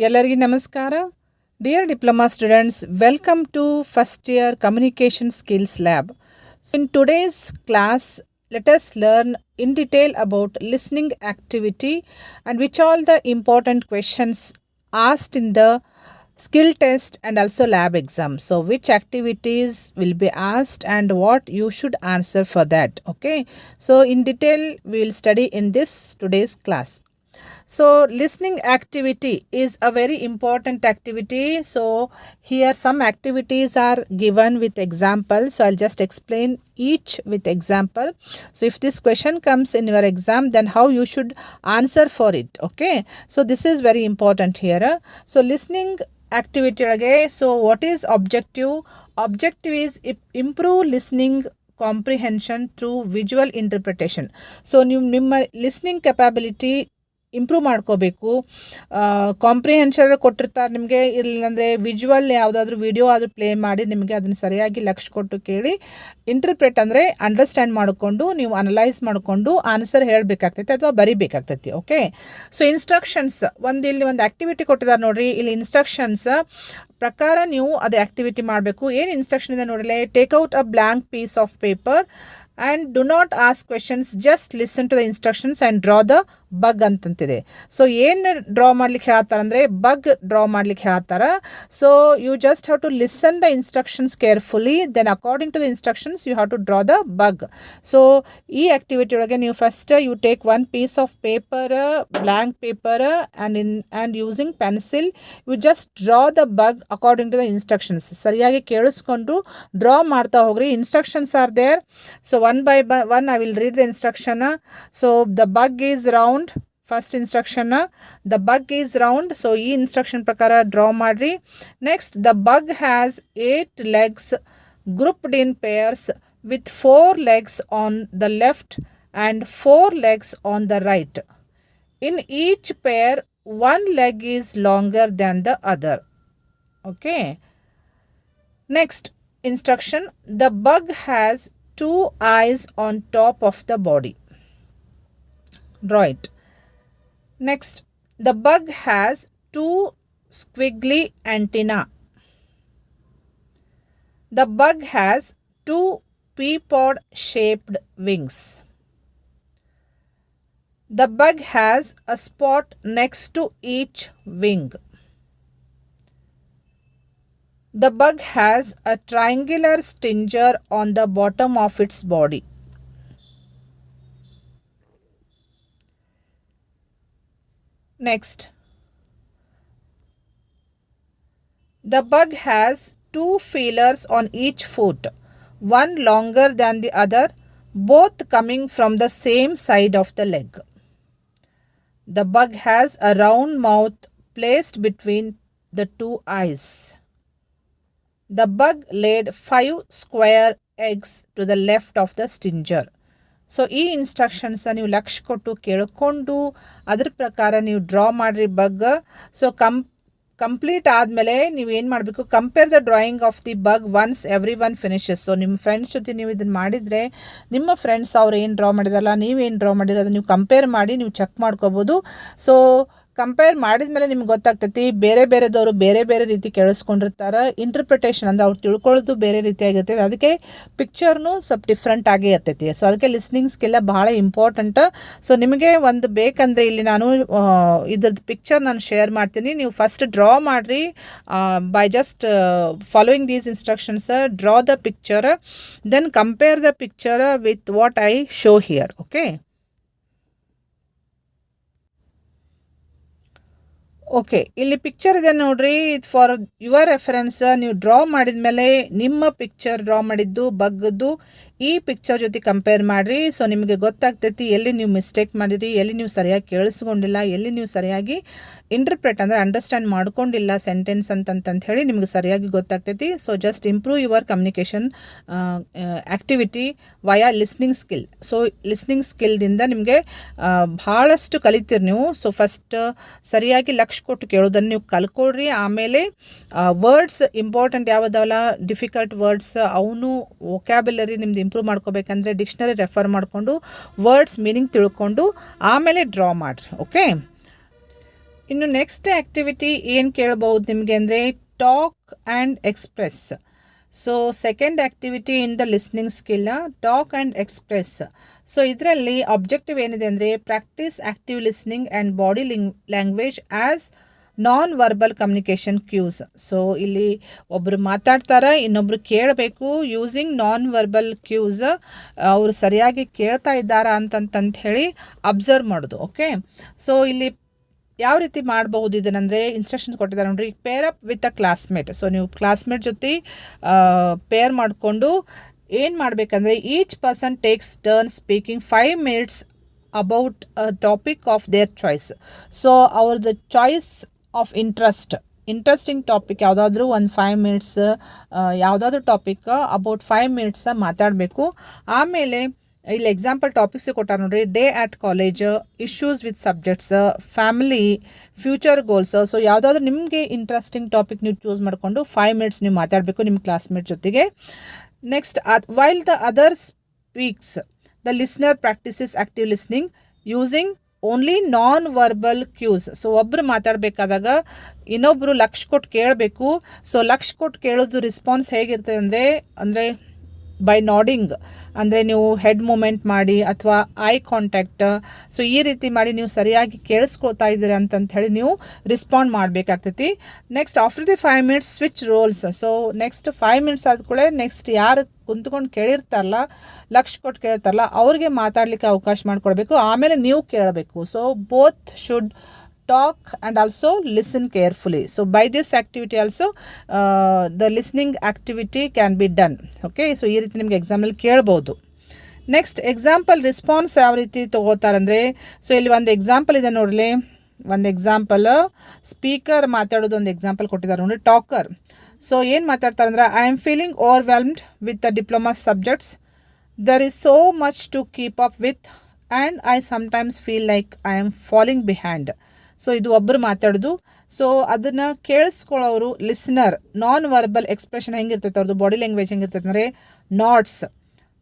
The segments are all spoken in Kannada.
ಎಲ್ಲರಿಗೂ ನಮಸ್ಕಾರ. Dear diploma students, welcome to first year communication skills lab. So in today's class, let us learn in detail about listening activity and which all the important questions asked in the skill test and also lab exam. So which activities will be asked and what you should answer for that. Okay. So in detail, we will study in this today's class. So listening activity is a very important activity. So here some activities are given with example. So I'll just explain each with example. So if this question comes in your exam, then how you should answer for it. Okay. So this is very important here. So listening activity again. So what is objective? Objective is improve listening comprehension through visual interpretation. So ನಿಮ್ಮ listening capability ಇಂಪ್ರೂವ್ ಮಾಡ್ಕೋಬೇಕು. ಕಾಂಪ್ರಿಹೆನ್ಷನ್ ಕೊಟ್ಟಿರ್ತಾರೆ ನಿಮಗೆ, ಇಲ್ಲಂದರೆ ವಿಜುವಲ್ ಯಾವುದಾದ್ರೂ ವಿಡಿಯೋ ಆದರೂ ಪ್ಲೇ ಮಾಡಿ ನಿಮಗೆ ಅದನ್ನು ಸರಿಯಾಗಿ ಲಕ್ಷ್ಯ ಕೊಟ್ಟು ಕೇಳಿ ಇಂಟರ್ಪ್ರೆಟ್ ಅಂದರೆ ಅಂಡರ್ಸ್ಟ್ಯಾಂಡ್ ಮಾಡಿಕೊಂಡು ನೀವು ಅನಲೈಸ್ ಮಾಡಿಕೊಂಡು ಆನ್ಸರ್ ಹೇಳಬೇಕಾಗ್ತೈತೆ ಅಥವಾ ಬರಿಬೇಕಾಗ್ತೈತಿ. ಓಕೆ. ಸೊ ಇನ್ಸ್ಟ್ರಕ್ಷನ್ಸ್ ಇಲ್ಲಿ ಒಂದು ಆ್ಯಕ್ಟಿವಿಟಿ ಕೊಟ್ಟಿದ್ದಾರೆ ನೋಡಿರಿ. ಇಲ್ಲಿ ಇನ್ಸ್ಟ್ರಕ್ಷನ್ಸ್ ಪ್ರಕಾರ ನೀವು ಅದು ಆ್ಯಕ್ಟಿವಿಟಿ ಮಾಡಬೇಕು. ಏನು ಇನ್ಸ್ಟ್ರಕ್ಷನ್ ಇದೆ ನೋಡಿರಿ. Take out a blank piece of paper and do not ask questions, just listen to the instructions and draw the bug ಅಂತಂತಿದೆ. ಸೊ ಏನು ಡ್ರಾ ಮಾಡ್ಲಿಕ್ಕೆ ಹೇಳ್ತಾರೆ ಅಂದರೆ ಬಗ್ ಡ್ರಾ ಮಾಡ್ಲಿಕ್ಕೆ ಹೇಳ್ತಾರೆ. So you just have to listen the instructions carefully, then according to the instructions you have to draw the bug. So ಈ ಆ್ಯಕ್ಟಿವಿಟಿ ಒಳಗೆ ನೀವು first you take one piece of paper, blank paper and using pencil you just draw the bug according to the instructions. ಸರಿಯಾಗಿ ಕೇಳಿಸ್ಕೊಂಡು ಡ್ರಾ ಮಾಡ್ತಾ ಹೋಗ್ರಿ. Instructions are there. So one by one I will read the instruction. So the bug is round. First instruction, the bug is round. So ee instruction prakara draw madri. Next, the bug has 8 legs grouped in pairs with 4 legs on the left and 4 legs on the right. In each pair, one leg is longer than the other. Okay. Next instruction, the bug has 2 eyes on top of the body. Draw it. Next, the bug has 2 squiggly antennae. The bug has 2 pea-pod shaped wings. The bug has a spot next to each wing. The bug has a triangular stinger on the bottom of its body. Next, the bug has 2 feelers on each foot, one longer than the other, both coming from the same side of the leg. The bug has a round mouth placed between the 2 eyes. The bug laid 5 square eggs to the left of the stinger. So ಈ ಇನ್ಸ್ಟ್ರಕ್ಷನ್ಸ್ ನೀವು ಲಕ್ಷ್ಯ ಕೊಟ್ಟು ಕೇಳಿಕೊಂಡು ಅದ್ರ ಪ್ರಕಾರ ನೀವು ಡ್ರಾ ಮಾಡಿರಿ ಬಗ್. ಸೊ ಕಂಪ್ಲೀಟ್ ಆದಮೇಲೆ ನೀವು ಏನು ಮಾಡಬೇಕು, compare the drawing of the bug once every one finishes. So ನಿಮ್ಮ ಫ್ರೆಂಡ್ಸ್ ಜೊತೆ ನೀವು ಇದನ್ನು ಮಾಡಿದರೆ ನಿಮ್ಮ ಫ್ರೆಂಡ್ಸ್ ಅವ್ರು ಏನು ಡ್ರಾ ಮಾಡಿದಾರಲ್ಲ, ನೀವೇನು ಡ್ರಾ ಮಾಡಿದ್ರೆ ಅದನ್ನು ನೀವು ಕಂಪೇರ್ ಮಾಡಿ ನೀವು ಚೆಕ್ ಮಾಡ್ಕೋಬೋದು. ಸೊ ಕಂಪೇರ್ ಮಾಡಿದ ಮೇಲೆ ನಿಮ್ಗೆ ಗೊತ್ತಾಗ್ತೈತಿ ಬೇರೆ ಬೇರೆದವರು ಬೇರೆ ಬೇರೆ ರೀತಿ ಕೇಳಿಸ್ಕೊಂಡಿರ್ತಾರೆ. ಇಂಟರ್ಪ್ರಿಟೇಷನ್ ಅಂದರೆ ಅವ್ರು ತಿಳ್ಕೊಳ್ಳೋದು ಬೇರೆ ರೀತಿಯಾಗಿರ್ತೈತೆ. ಅದಕ್ಕೆ ಪಿಕ್ಚರ್ನು ಸ್ವಲ್ಪ ಡಿಫ್ರೆಂಟ್ ಆಗೇ ಇರ್ತೈತಿ. ಸೊ ಅದಕ್ಕೆ ಲಿಸ್ನಿಂಗ್ ಸ್ಕಿಲ್ಲ ಬಹಳ ಇಂಪಾರ್ಟೆಂಟ್. ಸೊ ನಿಮಗೆ ಒಂದು ಬೇಕಂದರೆ ಇಲ್ಲಿ ನಾನು ಇದ್ರದ್ದು ಪಿಕ್ಚರ್ ನಾನು ಶೇರ್ ಮಾಡ್ತೀನಿ. ನೀವು ಫಸ್ಟ್ ಡ್ರಾ ಮಾಡಿರಿ by just following these instructions. Draw the picture, then compare the picture with what I show here. Okay. Okay, ಇಲ್ಲಿ ಪಿಕ್ಚರ್ ಇದೆ ನೋಡ್ರಿ. ಫಾರ್ ಯುವರ್ ರೆಫರೆನ್ಸ್ ನೀವು ಡ್ರಾ ಮಾಡಿದ ಮೇಲೆ ನಿಮ್ಮ ಪಿಕ್ಚರ್ ಡ್ರಾ ಮಾಡಿದ್ದು ಬಗ್ಗದ್ದು ಈ ಪಿಕ್ಚರ್ ಜೊತೆ ಕಂಪೇರ್ ಮಾಡಿರಿ. ಸೊ ನಿಮಗೆ ಗೊತ್ತಾಗ್ತೈತಿ ಎಲ್ಲಿ ನೀವು ಮಿಸ್ಟೇಕ್ ಮಾಡಿರಿ, ಎಲ್ಲಿ ನೀವು ಸರಿಯಾಗಿ ಕೇಳಿಸ್ಕೊಂಡಿಲ್ಲ, ಎಲ್ಲಿ ನೀವು ಸರಿಯಾಗಿ ಇಂಟರ್ಪ್ರೆಟ್ ಅಂದರೆ ಅಂಡರ್ಸ್ಟ್ಯಾಂಡ್ ಮಾಡ್ಕೊಂಡಿಲ್ಲ ಸೆಂಟೆನ್ಸ್ ಅಂತಂತ ಹೇಳಿ ನಿಮಗೆ ಸರಿಯಾಗಿ ಗೊತ್ತಾಗ್ತೈತಿ. So just improve your communication activity via listening skill. So listening ಸ್ಕಿಲ್ದಿಂದ ನಿಮಗೆ ಭಾಳಷ್ಟು ಕಲಿತೀರಿ ನೀವು. ಸೊ ಫಸ್ಟ್ ಸರಿಯಾಗಿ ಲಕ್ಷ್ಯ ಕೊಟ್ಟು ಕೇಳೋದನ್ನು ನೀವು ಕಲ್ಕೊಳ್ರಿ. ಆಮೇಲೆ ವರ್ಡ್ಸ್ ಇಂಪಾರ್ಟೆಂಟ್ ಯಾವುದಲ್ಲ ಡಿಫಿಕಲ್ಟ್ ವರ್ಡ್ಸ್ ಅವನು ವೊಕ್ಯಾಬ್ಯುಲರಿ ನಿಮ್ದು ಇಂಪ್ರೂವ್ ಮಾಡ್ಕೋಬೇಕಂದ್ರೆ ಡಿಕ್ಷನರಿ ರೆಫರ್ ಮಾಡಿಕೊಂಡು ವರ್ಡ್ಸ್ ಮೀನಿಂಗ್ ತಿಳ್ಕೊಂಡು ಆಮೇಲೆ ಡ್ರಾ ಮಾಡಿರಿ. ಓಕೆ. ಇನ್ನು ನೆಕ್ಸ್ಟ್ ಆ್ಯಕ್ಟಿವಿಟಿ ಏನು ಕೇಳ್ಬೋದು ನಿಮಗೆ ಅಂದರೆ talk and express. So second activity in the listening skill talk and express. So ಇದರಲ್ಲಿ ಆಬ್ಜೆಕ್ಟಿವ್ ಏನಿದೆ ಅಂದರೆ practise active listening and body language as non verbal communication cues. So ಇಲ್ಲಿ ಒಬ್ಬರು ಮಾತಾಡ್ತಾರೆ, ಇನ್ನೊಬ್ರು ಕೇಳಬೇಕು. ಯೂಸಿಂಗ್ ನಾನ್ ವರ್ಬಲ್ ಕ್ಯೂಸ್, ಅವರು ಸರಿಯಾಗಿ ಕೇಳ್ತಾ ಇದ್ದಾರಾ ಅಂತಂತ ಹೇಳಿ ಅಬ್ಸರ್ವ್ ಮಾಡೋದು. ಓಕೆ, ಸೊ ಇಲ್ಲಿ ಯಾವ ರೀತಿ ಮಾಡಬಹುದು ಇದನ್ನಂದರೆ ಇನ್ಸ್ಟ್ರಕ್ಷನ್ಸ್ ಕೊಟ್ಟಿದ್ದಾರೆ ನೋಡ್ರಿ. Pair up with a classmate. So ನೀವು ಕ್ಲಾಸ್ಮೇಟ್ ಜೊತೆ ಪೇರ್ ಮಾಡಿಕೊಂಡು ಏನು ಮಾಡಬೇಕಂದ್ರೆ each person takes turn speaking 5 minutes about a topic of their choice. So ಅವ್ರದ್ದು ಚಾಯ್ಸ್ ಆಫ್ ಇಂಟ್ರೆಸ್ಟಿಂಗ್ ಟಾಪಿಕ್ ಯಾವುದಾದ್ರೂ ಒಂದು 5 minutes ಯಾವುದಾದ್ರೂ ಟಾಪಿಕ್ ಅಬೌಟ್ 5 minutes ಮಾತಾಡಬೇಕು. ಆಮೇಲೆ ಇಲ್ಲಿ ಎಕ್ಸಾಂಪಲ್ ಟಾಪಿಕ್ಸ್ ಕೊಟ್ಟಾರೆ ನೋಡ್ರಿ. Day at college, issues with subjects, family, future goals. So ಯಾವುದಾದ್ರೂ ನಿಮಗೆ ಇಂಟ್ರೆಸ್ಟಿಂಗ್ ಟಾಪಿಕ್ ನೀವು ಚೂಸ್ ಮಾಡಿಕೊಂಡು 5 minutes ನೀವು ಮಾತಾಡಬೇಕು ನಿಮ್ಮ ಕ್ಲಾಸ್ಮೇಟ್ ಜೊತೆಗೆ. Next, while the other speaks the listener practises active listening using only non verbal cues. So ಒಬ್ಬರು ಮಾತಾಡಬೇಕಾದಾಗ ಇನ್ನೊಬ್ಬರು ಲಕ್ಷ ಕೊಟ್ಟು ಕೇಳಬೇಕು. ಸೊ ಲಕ್ಷ ಕೊಟ್ಟು ಕೇಳೋದು ರಿಸ್ಪಾನ್ಸ್ ಹೇಗಿರ್ತದೆ ಅಂದರೆ ಬೈ ನಾಡಿಂಗ್, ಅಂದರೆ ನೀವು ಹೆಡ್ ಮೂಮೆಂಟ್ ಮಾಡಿ ಅಥವಾ ಐ ಕಾಂಟ್ಯಾಕ್ಟ್. ಸೊ ಈ ರೀತಿ ಮಾಡಿ ನೀವು ಸರಿಯಾಗಿ ಕೇಳಿಸ್ಕೊಳ್ತಾ ಇದ್ದೀರಿ ಅಂತಂತ ಹೇಳಿ ನೀವು ರಿಸ್ಪಾಂಡ್ ಮಾಡಬೇಕಾಗ್ತೈತಿ. Next, after the 5 minutes switch roles. So next 5 minutes ಆದ್ಕೂಳೆ ನೆಕ್ಸ್ಟ್ ಯಾರು ಕುಂತ್ಕೊಂಡು ಕೇಳಿರ್ತಾರಲ್ಲ, ಲಕ್ಷ ಕೊಟ್ಟು ಕೇಳ್ತಾರಲ್ಲ, ಅವ್ರಿಗೆ ಮಾತಾಡಲಿಕ್ಕೆ ಅವಕಾಶ ಮಾಡಿಕೊಡ್ಬೇಕು. ಆಮೇಲೆ ನೀವು ಕೇಳಬೇಕು. So both should talk and also listen carefully. So by this activity also the listening activity can be done. Okay, so ಈ ರೀತಿ ನಿಮಗೆ ಎಕ್ಸಾಂಪಲ್ ಕೇಳ್ಬೋದು. ನೆಕ್ಸ್ಟ್, ಎಕ್ಸಾಂಪಲ್ ರೆಸ್ಪಾನ್ಸ್ ಯಾವ ರೀತಿ ತೊಗೋತಾರಂದರೆ, ಸೊ ಇಲ್ಲಿ ಒಂದು ಎಕ್ಸಾಂಪಲ್ ಇದೆ ನೋಡಲಿ. ಒಂದು ಎಕ್ಸಾಂಪಲ್ ಸ್ಪೀಕರ್ ಮಾತಾಡೋದು ಒಂದು ಎಕ್ಸಾಂಪಲ್ ಕೊಟ್ಟಿದ್ದಾರೆ ನೋಡಿ. ಟಾಕರ್, ಸೊ ಏನು ಮಾತಾಡ್ತಾರೆ ಅಂದರೆ, I am feeling overwhelmed with the diploma subjects. There is so much to keep up with and I sometimes feel like I am falling behind. So ಇದು ಒಬ್ಬರು ಮಾತಾಡೋದು. ಸೊ ಅದನ್ನು ಕೇಳಿಸ್ಕೊಳ್ಳೋರು ಲಿಸ್ನರ್. ನಾನ್ ವರ್ಬಲ್ ಎಕ್ಸ್ಪ್ರೆಷನ್ ಹೆಂಗಿರ್ತೈತೆ, ಅವ್ರದ್ದು ಬಾಡಿ ಲ್ಯಾಂಗ್ವೇಜ್ ಹೆಂಗಿರ್ತೈತೆ ಅಂದರೆ nods,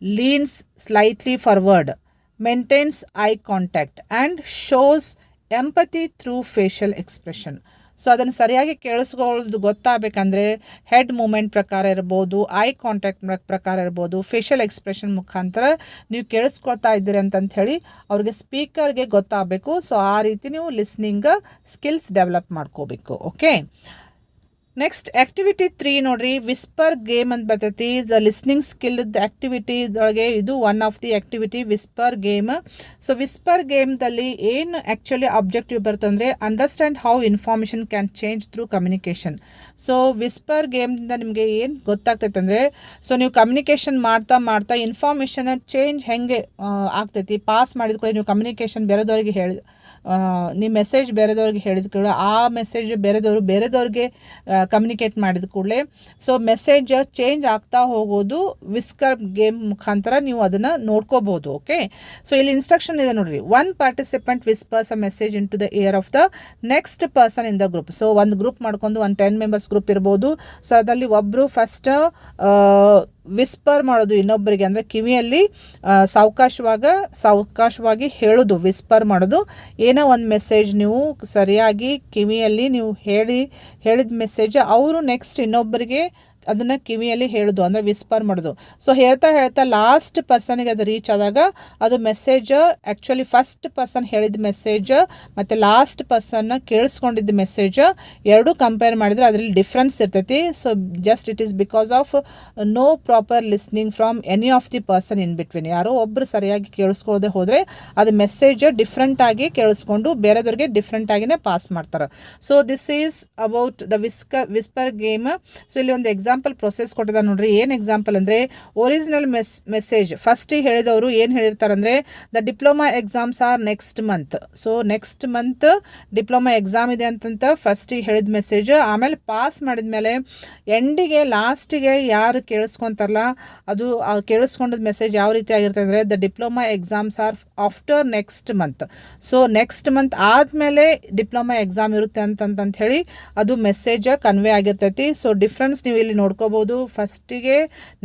leans slightly forward, maintains eye contact and shows empathy through facial expression. So ಅದನ್ನು ಸರಿಯಾಗಿ ಕೇಳಿಸ್ಕೊಳ್ಳೋದು ಗೊತ್ತಾಗಬೇಕಂದ್ರೆ ಹೆಡ್ ಮೂಮೆಂಟ್ ಪ್ರಕಾರ ಇರ್ಬೋದು, ಐ ಕಾಂಟ್ಯಾಕ್ಟ್ ಪ್ರಕಾರ ಇರ್ಬೋದು, ಫೇಶಿಯಲ್ ಎಕ್ಸ್ಪ್ರೆಷನ್ ಮುಖಾಂತರ ನೀವು ಕೇಳಿಸ್ಕೊಳ್ತಾ ಇದ್ದೀರಿ ಅಂತಂತ ಹೇಳಿ ಅವ್ರಿಗೆ ಸ್ಪೀಕರ್ಗೆ ಗೊತ್ತಾಗಬೇಕು. ಸೊ ಆ ರೀತಿ ನೀವು ಲಿಸ್ನಿಂಗ್ ಸ್ಕಿಲ್ಸ್ ಡೆವಲಪ್ ಮಾಡ್ಕೋಬೇಕು. ಓಕೆ, ನೆಕ್ಸ್ಟ್ ಆ್ಯಕ್ಟಿವಿಟಿ 3 ನೋಡ್ರಿ. ವಿಸ್ಪರ್ ಗೇಮ್ ಅಂತ ಬರ್ತೈತಿ. ದ ಲಿಸ್ನಿಂಗ್ ಸ್ಕಿಲ್ ಆ್ಯಕ್ಟಿವಿಟಿದೊಳಗೆ ಇದು one of the activity, whisper game. So whisper ಗೇಮ್ದಲ್ಲಿ ಏನು ಆ್ಯಕ್ಚುಲಿ ಆಬ್ಜೆಕ್ಟಿವ್ ಬರ್ತಂದರೆ understand how information can change through communication. So whisper ಗೇಮ್ದಿಂದ ನಿಮಗೆ ಏನು ಗೊತ್ತಾಗ್ತೈತೆ ಅಂದರೆ, ಸೊ ನೀವು ಕಮ್ಯುನಿಕೇಷನ್ ಮಾಡ್ತಾ ಇನ್ಫಾರ್ಮೇಷನ್ ಚೇಂಜ್ ಹೆಂಗೆ ಆಗ್ತೈತಿ, ಪಾಸ್ ಮಾಡಿದ ಕೂಡ ನೀವು ಕಮ್ಯುನಿಕೇಷನ್ ಬೇರೆದವ್ರಿಗೆ ನಿಮ್ಮ ಮೆಸೇಜ್ ಬೇರೆದವ್ರಿಗೆ ಹೇಳಿದ ಕೂಡ ಆ ಮೆಸೇಜ್ ಬೇರೆದವ್ರಿಗೆ ಕಮ್ಯುನಿಕೇಟ್ ಮಾಡಿದ ಕೂಡಲೇ ಸೊ ಮೆಸೇಜ್ ಚೇಂಜ್ ಆಗ್ತಾ ಹೋಗೋದು ವಿಸ್ಪರ್ ಗೇಮ್ ಮುಖಾಂತರ ನೀವು ಅದನ್ನು ನೋಡ್ಕೋಬೋದು. ಓಕೆ, ಸೊ ಇಲ್ಲಿ ಇನ್ಸ್ಟ್ರಕ್ಷನ್ ಇದೆ ನೋಡ್ರಿ. 1 participant whispers a message into the ear of the next person in the group. So ಒಂದು ಗ್ರೂಪ್ ಮಾಡ್ಕೊಂಡು ಒಂದು 10 members ಗ್ರೂಪ್ ಇರ್ಬೋದು. ಸೊ ಅದರಲ್ಲಿ ಒಬ್ಬರು ಫಸ್ಟ್ ವಿಸ್ಪರ್ ಮಾಡೋದು ಇನ್ನೊಬ್ಬರಿಗೆ, ಅಂದರೆ ಕಿವಿಯಲ್ಲಿ ಸಾವಕಾಶವಾಗಿ ಹೇಳೋದು, ವಿಸ್ಪರ್ ಮಾಡೋದು. ಏನೋ ಒಂದು ಮೆಸೇಜ್ ನೀವು ಸರಿಯಾಗಿ ಕಿವಿಯಲ್ಲಿ ನೀವು ಹೇಳಿದ ಮೆಸೇಜ್ ಅವರು ನೆಕ್ಸ್ಟ್ ಇನ್ನೊಬ್ಬರಿಗೆ ಅದನ್ನು ಕಿವಿಯಲ್ಲಿ ಹೇಳೋದು, ಅಂದರೆ ವಿಸ್ಪರ್ ಮಾಡೋದು. ಸೊ ಹೇಳ್ತಾ ಲಾಸ್ಟ್ ಪರ್ಸನಿಗೆ ಅದು ರೀಚ್ ಆದಾಗ ಅದು ಮೆಸೇಜ್ ಆ್ಯಕ್ಚುಲಿ ಫಸ್ಟ್ ಪರ್ಸನ್ ಹೇಳಿದ ಮೆಸೇಜ್ ಮತ್ತು ಲಾಸ್ಟ್ ಪರ್ಸನ್ನ ಕೇಳಿಸ್ಕೊಂಡಿದ್ದ ಮೆಸೇಜ್ ಎರಡೂ ಕಂಪೇರ್ ಮಾಡಿದರೆ ಅದರಲ್ಲಿ ಡಿಫ್ರೆನ್ಸ್ ಇರ್ತೈತಿ. So just it is because of no proper listening from any of the person in between. ಯಾರೋ ಒಬ್ಬರು ಸರಿಯಾಗಿ ಕೇಳಿಸ್ಕೊಳ್ಳದೆ ಹೋದರೆ ಅದು ಮೆಸೇಜ್ ಡಿಫ್ರೆಂಟಾಗಿ ಕೇಳಿಸ್ಕೊಂಡು ಬೇರೆದವ್ರಿಗೆ ಡಿಫ್ರೆಂಟಾಗಿಯೇ ಪಾಸ್ ಮಾಡ್ತಾರೆ. So this is about the whisper game. So ಇಲ್ಲಿ ಒಂದು ಎಕ್ಸಾಂಪಲ್ ಪ್ರೊಸೆಸ್ ಕೊಟ್ಟಿದ್ದಾರೆ ನೋಡ್ರಿ. ಏನು ಎಕ್ಸಾಂಪಲ್ ಅಂದರೆ, ಒರಿಜಿನಲ್ ಮೆಸೇಜ್ ಫಸ್ಟಿಗೆ ಹೇಳಿದವರು ಏನು ಹೇಳಿರ್ತಾರೆ ಅಂದರೆ, the diploma exams are next month. So next month diploma exam ಇದೆ ಅಂತಂತ ಫಸ್ಟಿಗೆ ಹೇಳಿದ ಮೆಸೇಜ್. ಆಮೇಲೆ ಪಾಸ್ ಮಾಡಿದ ಮೇಲೆ ಎಂಡಿಗೆ ಲಾಸ್ಟಿಗೆ ಯಾರು ಕೇಳಿಸ್ಕೊತಾರಲ್ಲ ಅದು ಕೇಳಿಸ್ಕೊಂಡದ ಮೆಸೇಜ್ ಯಾವ ರೀತಿ ಆಗಿರ್ತದೆ ಅಂದರೆ, the diploma exams are after next month. So next month ಆದಮೇಲೆ ಡಿಪ್ಲೊಮಾ ಎಕ್ಸಾಮ್ ಇರುತ್ತೆ ಅಂತ ಹೇಳಿ ಅದು ಮೆಸೇಜ್ ಕನ್ವೆ ಆಗಿರ್ತೈತಿ. ಸೊ ಡಿಫ್ರೆನ್ಸ್ ನೀವು ಇಲ್ಲಿ ನೋಡ್ಕೋಬೋದು. ಫಸ್ಟಿಗೆ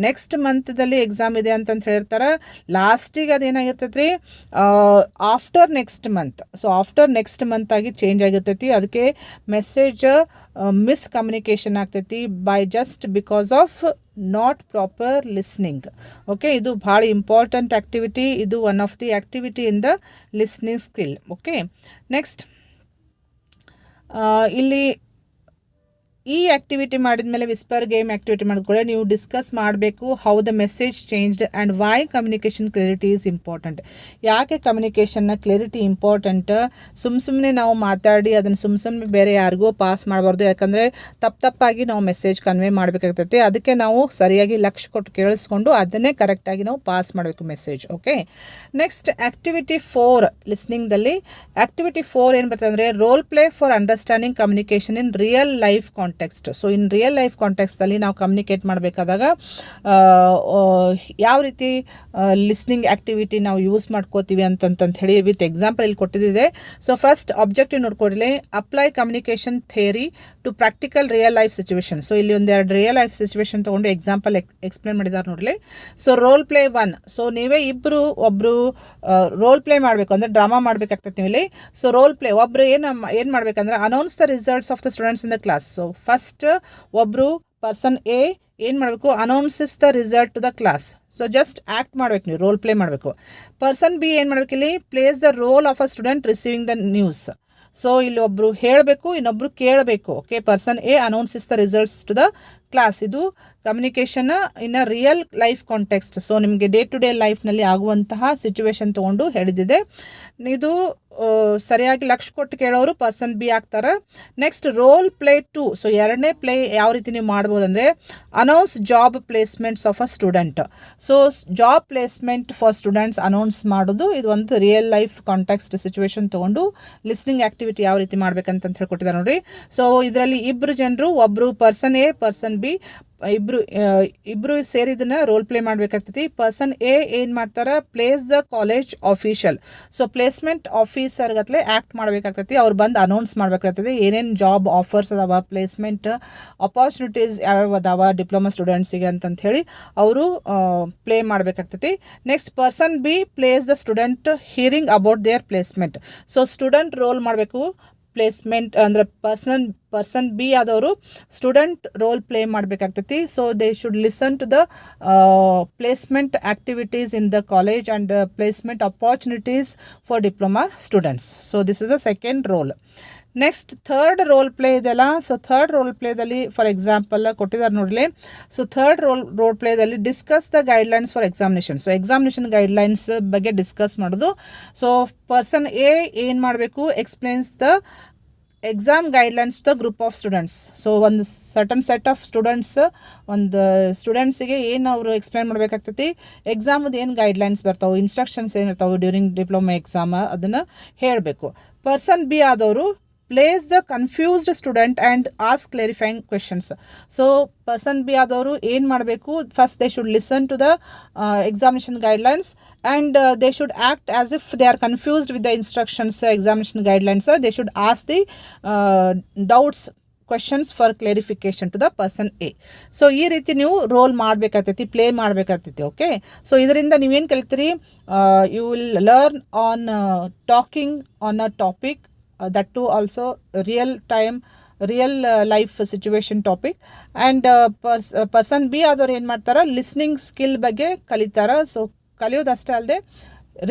ನೆಕ್ಸ್ಟ್ ಮಂತ್ದಲ್ಲಿ ಎಕ್ಸಾಮ್ ಇದೆ ಅಂತಂತ ಹೇಳಿರ್ತಾರೆ. ಲಾಸ್ಟಿಗೆ ಅದೇನಾಗಿರ್ತೈತೆ ರೀ after next month. So after next month ಆಗಿ ಚೇಂಜ್ ಆಗಿರ್ತೈತಿ. ಅದಕ್ಕೆ ಮೆಸೇಜ್ ಮಿಸ್ಕಮ್ಯುನಿಕೇಷನ್ ಆಗ್ತೈತಿ by just because of not proper listening. Okay, ಇದು ಭಾಳ ಇಂಪಾರ್ಟೆಂಟ್ ಆ್ಯಕ್ಟಿವಿಟಿ. ಇದು one of the activity in the listening skill. Okay, next ಇಲ್ಲಿ ಈ ಆ್ಯಕ್ಟಿವಿಟಿ ಮಾಡಿದ ಮೇಲೆ ವಿಸ್ಪರ್ ಗೇಮ್ ಆ್ಯಕ್ಟಿವಿಟಿ ಮಾಡಿದ್ಕೊಳ್ಳೆ ನೀವು ಡಿಸ್ಕಸ್ ಮಾಡಬೇಕು how the message changed and why communication clarity is important. ಯಾಕೆ ಕಮ್ಯುನಿಕೇಷನ್ನ ಕ್ಲಾರಿಟಿ ಇಂಪಾರ್ಟೆಂಟ್? ಸುಮ್ಮನೆ ನಾವು ಮಾತಾಡಿ ಅದನ್ನು ಸುಮ್ಮನೆ ಬೇರೆ ಯಾರಿಗೂ ಪಾಸ್ ಮಾಡಬಾರ್ದು. ಯಾಕಂದರೆ ತಪ್ಪಾಗಿ ನಾವು ಮೆಸೇಜ್ ಕನ್ವೆ ಮಾಡಬೇಕಾಗ್ತೈತಿ. ಅದಕ್ಕೆ ನಾವು ಸರಿಯಾಗಿ ಲಕ್ಷ್ಯ ಕೊಟ್ಟು ಕೇಳಿಸ್ಕೊಂಡು ಅದನ್ನೇ ಕರೆಕ್ಟಾಗಿ ನಾವು ಪಾಸ್ ಮಾಡಬೇಕು ಮೆಸೇಜ್. ಓಕೆ, ನೆಕ್ಸ್ಟ್ ಆ್ಯಕ್ಟಿವಿಟಿ 4 ಲಿಸ್ನಿಂಗ್ದಲ್ಲಿ ಆ್ಯಕ್ಟಿವಿಟಿ 4 ಏನು ಬರ್ತದೆ ಅಂದರೆ role play for understanding communication in real life context. So in real life ಕಾಂಟೆಕ್ಸ್ಟಲ್ಲಿ ನಾವು ಕಮ್ಯುನಿಕೇಟ್ ಮಾಡಬೇಕಾದಾಗ ಯಾವ ರೀತಿ ಲಿಸ್ನಿಂಗ್ ಆ್ಯಕ್ಟಿವಿಟಿ ನಾವು ಯೂಸ್ ಮಾಡ್ಕೋತೀವಿ ಅಂತಂತ ಹೇಳಿ ವಿತ್ ಎಕ್ಸಾಂಪಲ್ ಇಲ್ಲಿ ಕೊಟ್ಟಿದ್ದಿದೆ. ಸೊ ಫಸ್ಟ್ ಆಬ್ಜೆಕ್ಟಿವ್ ನೋಡ್ಕೊಡ್ಲಿ, apply communication theory to practical real life situation. So ಇಲ್ಲಿ ಒಂದೆರಡು ರಿಯಲ್ ಲೈಫ್ ಸಿಚುವೇಶನ್ ತೊಗೊಂಡು ಎಕ್ಸಾಂಪಲ್ ಎಕ್ಸ್ಪ್ಲೇನ್ ಮಾಡಿದ್ದಾರೆ ನೋಡಲಿ. So role play 1. ಸೊ ನೀವೇ ಒಬ್ಬರು ರೋಲ್ ಪ್ಲೇ ಮಾಡಬೇಕು ಅಂದರೆ ಡ್ರಾಮಾ ಮಾಡಬೇಕಾಗ್ತದೆ ನೀವು ಇಲ್ಲಿ. ಸೊ ರೋಲ್ ಪ್ಲೇ ಒಬ್ಬರು ಏನು ಮಾಡಬೇಕಂದ್ರೆ announce the results of the students in the class. So first ಒಬ್ಬರು ಪರ್ಸನ್ ಎ ಏನು ಮಾಡಬೇಕು, announces the result to the class. So just act ಮಾಡಬೇಕು, ನೀವು ರೋಲ್ ಪ್ಲೇ ಮಾಡಬೇಕು. ಪರ್ಸನ್ ಬಿ ಏನು ಮಾಡಬೇಕು, ಇಲ್ಲಿ plays the role of a student receiving the news. So ಇಲ್ಲಿ ಒಬ್ಬರು ಹೇಳಬೇಕು, ಇನ್ನೊಬ್ಬರು ಕೇಳಬೇಕು. Okay, person A announces the results to the class. ಇದು communication in a real life context. So ನಿಮಗೆ ಡೇ ಟು ಡೇ ಲೈಫ್ನಲ್ಲಿ ಆಗುವಂತಹ ಸಿಚುವೇಶನ್ ತೊಗೊಂಡು ಹೇಳಿದಿದೆ. ಇದು ಸರಿಯಾಗಿ ಲಕ್ಷ್ಯ ಕೊಟ್ಟು ಕೇಳೋರು ಪರ್ಸನ್ ಬಿ ಆಗ್ತಾರೆ. Next role play 2. ಸೊ ಎರಡನೇ ಪ್ಲೇ ಯಾವ ರೀತಿ ನೀವು ಮಾಡ್ಬೋದು ಅಂದರೆ announce job placements of a student. So job placement for students announce ಮಾಡೋದು ಇದು ಒಂದು ರಿಯಲ್ ಲೈಫ್ ಕಾಂಟೆಕ್ಸ್ಟ್ ಸಿಚುವೇಶನ್ ತೊಗೊಂಡು ಲಿಸ್ನಿಂಗ್ ಆ್ಯಕ್ಟಿವಿಟಿ ಯಾವ ರೀತಿ ಮಾಡ್ಬೇಕಂತ ಹೇಳ್ಕೊಟ್ಟಿದ್ದಾರೆ ನೋಡಿರಿ. ಸೊ ಇದರಲ್ಲಿ ಇಬ್ಬರು ಜನರು, ಒಬ್ಬರು ಪರ್ಸನ್ ಎ ಪರ್ಸನ್ ಬಿ ಇಬ್ಬರು ಸೇರಿ ಇದನ್ನು ರೋಲ್ ಪ್ಲೇ ಮಾಡಬೇಕಾಗ್ತೈತಿ. ಪರ್ಸನ್ ಎ ಏನು ಮಾಡ್ತಾರೆ, plays the college official. So placement ಆಫೀಸರ್ಗತ್ಲೆ ಆ್ಯಕ್ಟ್ ಮಾಡಬೇಕಾಗ್ತೈತಿ. ಅವ್ರು ಬಂದು ಅನೌನ್ಸ್ ಮಾಡಬೇಕಾಗ್ತದೆ ಏನೇನು ಜಾಬ್ ಆಫರ್ಸ್ ಅದಾವ, ಪ್ಲೇಸ್ಮೆಂಟ್ ಅಪಾರ್ಚುನಿಟೀಸ್ ಯಾವ್ಯಾವ ಅದಾವ ಡಿಪ್ಲೊಮಾ ಸ್ಟೂಡೆಂಟ್ಸಿಗೆ ಅಂತಂತ ಹೇಳಿ ಅವರು ಪ್ಲೇ ಮಾಡಬೇಕಾಗ್ತೈತಿ. Next person B plays the student hearing about their placement. So student role ಮಾಡಬೇಕು, ಪ್ಲೇಸ್ಮೆಂಟ್ ಅಂದರೆ ಪರ್ಸನ್ ಬಿ ಆದವರು ಸ್ಟೂಡೆಂಟ್ ರೋಲ್ ಪ್ಲೇ ಮಾಡಬೇಕಾಗ್ತೈತಿ. So they should listen to the placement activities in the college and placement opportunities for diploma students. So this is the second role. Next third role play ಇದೆಲ್ಲ. ಸೊ ಥರ್ಡ್ ರೋಲ್ ಪ್ಲೇದಲ್ಲಿ ಫಾರ್ ಎಕ್ಸಾಂಪಲ್ ಕೊಟ್ಟಿದ್ದಾರೆ ನೋಡಲಿ. ಸೊ ಥರ್ಡ್ ರೋಲ್ ಪ್ಲೇದಲ್ಲಿ discuss the guidelines for examination. So examination guidelines ಬಗ್ಗೆ ಡಿಸ್ಕಸ್ ಮಾಡೋದು. ಸೊ ಪರ್ಸನ್ ಎ ಏನು ಮಾಡಬೇಕು, explains the exam guidelines the group of students. So ಒಂದು ಸರ್ಟನ್ ಸೆಟ್ ಆಫ್ ಸ್ಟೂಡೆಂಟ್ಸಿಗೆ ಏನು ಅವರು ಎಕ್ಸ್ಪ್ಲೇನ್ ಮಾಡಬೇಕಾಗ್ತೈತಿ, ಎಕ್ಸಾಮದು ಏನು ಗೈಡ್ಲೈನ್ಸ್ ಬರ್ತಾವೆ, ಇನ್ಸ್ಟ್ರಕ್ಷನ್ಸ್ ಏನಿರ್ತಾವೆ ಡ್ಯೂರಿಂಗ್ ಡಿಪ್ಲೊಮಾ ಎಕ್ಸಾಮ್ ಅದನ್ನು ಹೇಳಬೇಕು. ಪರ್ಸನ್ ಬಿ ಆದವರು place the confused student and ask clarifying questions. So person B ಆದವರು ಏನು ಮಾಡಬೇಕು, first they should listen to the examination guidelines and they should act as if they are confused with the instructions examination guidelines. They should ask the doubts questions for clarification to the person A. So ಈ ರೀತಿ ನೀವು ರೋಲ್ ಮಾಡಬೇಕಾಗ್ತೈತಿ, ಪ್ಲೇ ಮಾಡಬೇಕಾಗ್ತೈತಿ. ಓಕೆ, ಸೊ ಇದರಿಂದ ನೀವೇನು ಕಲಿತೀರಿ, you will learn on talking on a topic that too also real life situation topic and person B ಆದವ್ರು ಏನು ಮಾಡ್ತಾರೆ, ಲಿಸ್ನಿಂಗ್ ಸ್ಕಿಲ್ ಬಗ್ಗೆ ಕಲಿತಾರೆ. ಸೊ ಕಲಿಯೋದಷ್ಟೇ ಅಲ್ಲದೆ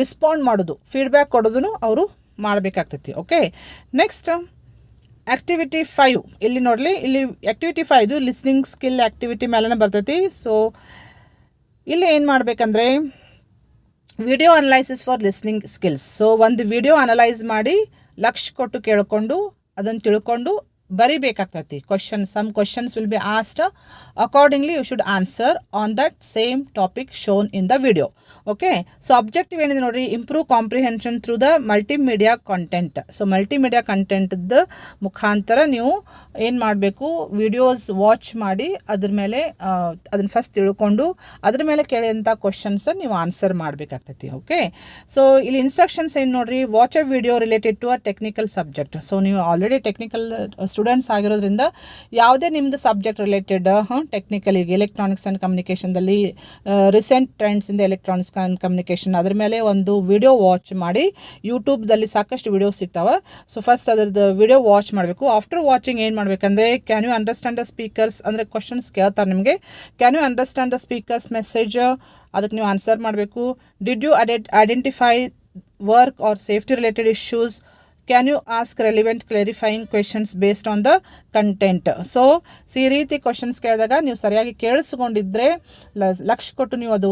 ರಿಸ್ಪಾಂಡ್ ಮಾಡೋದು, ಫೀಡ್ಬ್ಯಾಕ್ ಕೊಡೋದನ್ನು ಅವರು ಮಾಡಬೇಕಾಗ್ತೈತಿ. ಓಕೆ, ನೆಕ್ಸ್ಟ್ ಆ್ಯಕ್ಟಿವಿಟಿ 5 ಇಲ್ಲಿ ನೋಡಲಿ. ಇಲ್ಲಿ ಆ್ಯಕ್ಟಿವಿಟಿ 5 ಇದು ಲಿಸ್ನಿಂಗ್ ಸ್ಕಿಲ್ ಆ್ಯಕ್ಟಿವಿಟಿ ಮೇಲೇ ಬರ್ತೈತಿ. ಸೊ ಇಲ್ಲಿ ಏನು ಮಾಡಬೇಕಂದ್ರೆ video analysis for listening skills. So ಒಂದು ವಿಡಿಯೋ ಅನಲೈಸ್ ಮಾಡಿ ಲಕ್ಷ್ಯ ಕೊಟ್ಟು ಕೇಳಿಕೊಂಡು ಅದನ್ನು ತಿಳ್ಕೊಂಡು ಬರಿಬೇಕಾಗ್ತೈತಿ. Some questions will be asked, accordingly you should answer on that same topic shown in the video. Okay, so objective ಏನಿದೆ ನೋಡಿರಿ, improve comprehension through the multimedia content. So multimedia ಕಂಟೆಂಟ್ದ ಮುಖಾಂತರ ನೀವು ಏನು ಮಾಡಬೇಕು, ವಿಡಿಯೋಸ್ ವಾಚ್ ಮಾಡಿ ಅದ್ರ ಮೇಲೆ ಅದನ್ನು ಫಸ್ಟ್ ತಿಳ್ಕೊಂಡು ಅದ್ರ ಮೇಲೆ ಕೇಳಿದಂಥ ಕ್ವಶನ್ಸ್ ನೀವು ಆನ್ಸರ್ ಮಾಡಬೇಕಾಗ್ತೈತಿ. ಓಕೆ, ಸೊ ಇಲ್ಲಿ ಇನ್ಸ್ಟ್ರಕ್ಷನ್ಸ್ ಏನು ನೋಡಿರಿ, watch a video related to a technical subject. So ನೀವು ಆಲ್ರೆಡಿ ಟೆಕ್ನಿಕಲ್ ಸ್ಟೂಡೆಂಟ್ಸ್ ಆಗಿರೋದ್ರಿಂದ ಯಾವುದೇ ನಿಮ್ಮದು ಸಬ್ಜೆಕ್ಟ್ ರಿಲೇಟೆಡ್ ಟೆಕ್ನಿಕಲಿಗೆ ಎಲೆಕ್ಟ್ರಾನಿಕ್ಸ್ ಆ್ಯಂಡ್ ಕಮ್ಯುನಿಕೇಷನ್ದಲ್ಲಿ recent trends in electronics and communication ಅದ್ರ ಮೇಲೆ ಒಂದು ವಿಡಿಯೋ ವಾಚ್ ಮಾಡಿ. ಯೂಟ್ಯೂಬ್ದಲ್ಲಿ ಸಾಕಷ್ಟು ವಿಡಿಯೋಸ್ ಸಿಗ್ತಾವೆ. ಸೊ ಫಸ್ಟ್ ಅದ್ರದ್ದು ವಿಡಿಯೋ ವಾಚ್ ಮಾಡಬೇಕು. ಆಫ್ಟರ್ ವಾಚಿಂಗ್ ಏನು ಮಾಡಬೇಕಂದ್ರೆ can you understand the speakers ಅಂದರೆ ಕ್ವಶನ್ಸ್ ಕೇಳ್ತಾರೆ ನಿಮಗೆ. Can you understand the speaker's message, ಅದಕ್ಕೆ ನೀವು ಆನ್ಸರ್ ಮಾಡಬೇಕು. Did you identify work or safety related issues? Can you ask relevant clarifying questions based on the content? So ಈ ರೀತಿ ಕ್ವಶನ್ಸ್ ಕೇಳಿದಾಗ ನೀವು ಸರಿಯಾಗಿ ಕೇಳಿಸ್ಕೊಂಡಿದ್ರೆ ಲಕ್ಷ ಕೊಟ್ಟು ನೀವು ಅದು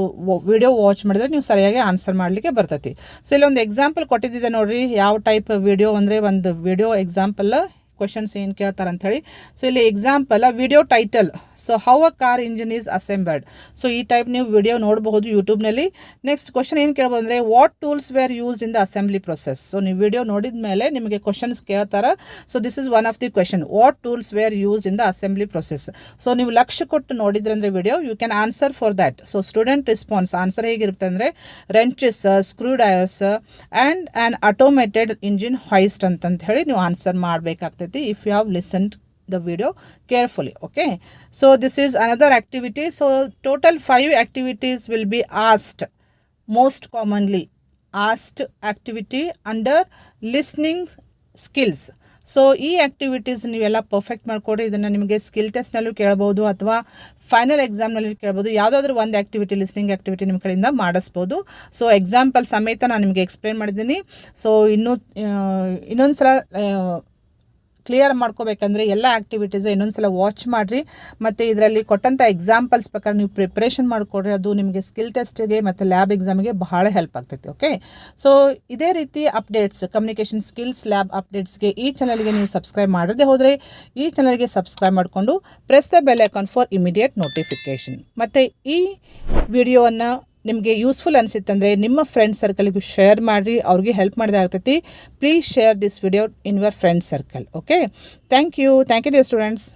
ವಿಡಿಯೋ ವಾಚ್ ಮಾಡಿದ್ರೆ ನೀವು ಸರಿಯಾಗಿ ಆನ್ಸರ್ ಮಾಡಲಿಕ್ಕೆ ಬರ್ತೈತಿ. ಸೊ ಇಲ್ಲೊಂದು ಎಕ್ಸಾಂಪಲ್ ಕೊಟ್ಟಿದ್ದೆ ನೋಡಿರಿ, ಯಾವ ಟೈಪ್ ವಿಡಿಯೋ ಅಂದರೆ ಒಂದು ವಿಡಿಯೋ ಎಕ್ಸಾಂಪಲ್ ಕ್ವಶನ್ಸ್ ಏನು ಕೇಳ್ತಾರೆ ಅಂಥೇಳಿ. ಸೊ ಇಲ್ಲಿ example video title, so how a car engine is assembled. So ಈ ಟೈಪ್ ನೀವು ವಿಡಿಯೋ ನೋಡಬಹುದು ಯೂಟ್ಯೂಬ್ನಲ್ಲಿ. ನೆಕ್ಸ್ಟ್ ಕ್ವಶನ್ ಏನು ಕೇಳ್ಬೋದು ಅಂದರೆ what tools were used in the assembly process. So ನೀವು ವಿಡಿಯೋ ನೋಡಿದ ಮೇಲೆ ನಿಮಗೆ ಕ್ವಶನ್ಸ್ ಕೇಳ್ತಾರೆ. So this is one of the question, what tools were used in the assembly process. So ನೀವು ಲಕ್ಷ ಕೊಟ್ಟು ನೋಡಿದ್ರೆ ಅಂದರೆ video you can answer for that. So student response answer ಹೇಗಿರುತ್ತೆ ಅಂದರೆ wrenches, screwdrivers and an automated engine hoist ಅಂತಂತ ಹೇಳಿ ನೀವು ಆನ್ಸರ್ ಮಾಡಬೇಕಾಗ್ತದೆ if you have listened the video carefully. Okay, so this is another activity. So total 5 activities will be asked, most commonly asked activity under listening skills. So ಈ ಆ್ಯಕ್ಟಿವಿಟೀಸ್ ನೀವೆಲ್ಲ ಪರ್ಫೆಕ್ಟ್ ಮಾಡಿಕೊಡ್ರಿ. ಇದನ್ನು ನಿಮಗೆ ಸ್ಕಿಲ್ ಟೆಸ್ಟ್ನಲ್ಲೂ ಕೇಳ್ಬೋದು ಅಥವಾ ಫೈನಲ್ ಎಕ್ಸಾಮ್ನಲ್ಲಿ ಕೇಳ್ಬೋದು. ಯಾವುದಾದ್ರೂ ಒಂದು ಆ್ಯಕ್ಟಿವಿಟಿ, ಲಿಸ್ನಿಂಗ್ ಆ್ಯಕ್ಟಿವಿಟಿ ನಿಮ್ಮ ಕಡೆಯಿಂದ ಮಾಡಿಸ್ಬೋದು. ಸೊ ಎಕ್ಸಾಂಪಲ್ ಸಮೇತ ನಾನು ನಿಮಗೆ ಎಕ್ಸ್ಪ್ಲೇನ್ ಮಾಡಿದ್ದೀನಿ. ಸೊ ಇನ್ನೊಂದು ಸಲ ಕ್ಲಿಯರ್ ಮಾಡ್ಕೋಬೇಕಂದ್ರೆ ಎಲ್ಲ ಆ್ಯಕ್ಟಿವಿಟೀಸ್ ಇನ್ನೊಂದು ಸಲ ವಾಚ್ ಮಾಡಿರಿ. ಮತ್ತು ಇದರಲ್ಲಿ ಕೊಟ್ಟಂಥ ಎಕ್ಸಾಂಪಲ್ಸ್ ಪ್ರಕಾರ ನೀವು ಪ್ರಿಪ್ರೇಷನ್ ಮಾಡಿಕೊಡ್ರಿ. ಅದು ನಿಮಗೆ ಸ್ಕಿಲ್ ಟೆಸ್ಟಿಗೆ ಮತ್ತು ಲ್ಯಾಬ್ ಎಕ್ಸಾಮಿಗೆ ಬಹಳ ಹೆಲ್ಪ್ ಆಗ್ತೈತಿ. ಓಕೆ, ಸೊ ಇದೇ ರೀತಿ ಅಪ್ಡೇಟ್ಸ್, ಕಮ್ಯುನಿಕೇಷನ್ ಸ್ಕಿಲ್ಸ್ ಲ್ಯಾಬ್ ಅಪ್ಡೇಟ್ಸ್ಗೆ ಈ ಚಾನಲ್ಗೆ ನೀವು ಸಬ್ಸ್ಕ್ರೈಬ್ ಮಾಡದೇ ಹೋದರೆ ಈ ಚಾನಲ್ಗೆ ಸಬ್ಸ್ಕ್ರೈಬ್ ಮಾಡಿಕೊಂಡು press the bell icon for immediate notification. ಮತ್ತು ಈ ವಿಡಿಯೋವನ್ನು ನಿಮಗೆ ಯೂಸ್ಫುಲ್ ಅನಿಸುತ್ತಂದರೆ ನಿಮ್ಮ ಫ್ರೆಂಡ್ ಸರ್ಕಲ್ಗೂ ಶೇರ್ ಮಾಡಿರಿ, ಅವ್ರಿಗೆ ಹೆಲ್ಪ್ ಮಾಡಿದ್ರೆ ಆಗ್ತೈತಿ. Please share this video in your friend circle. Okay, thank you dear students.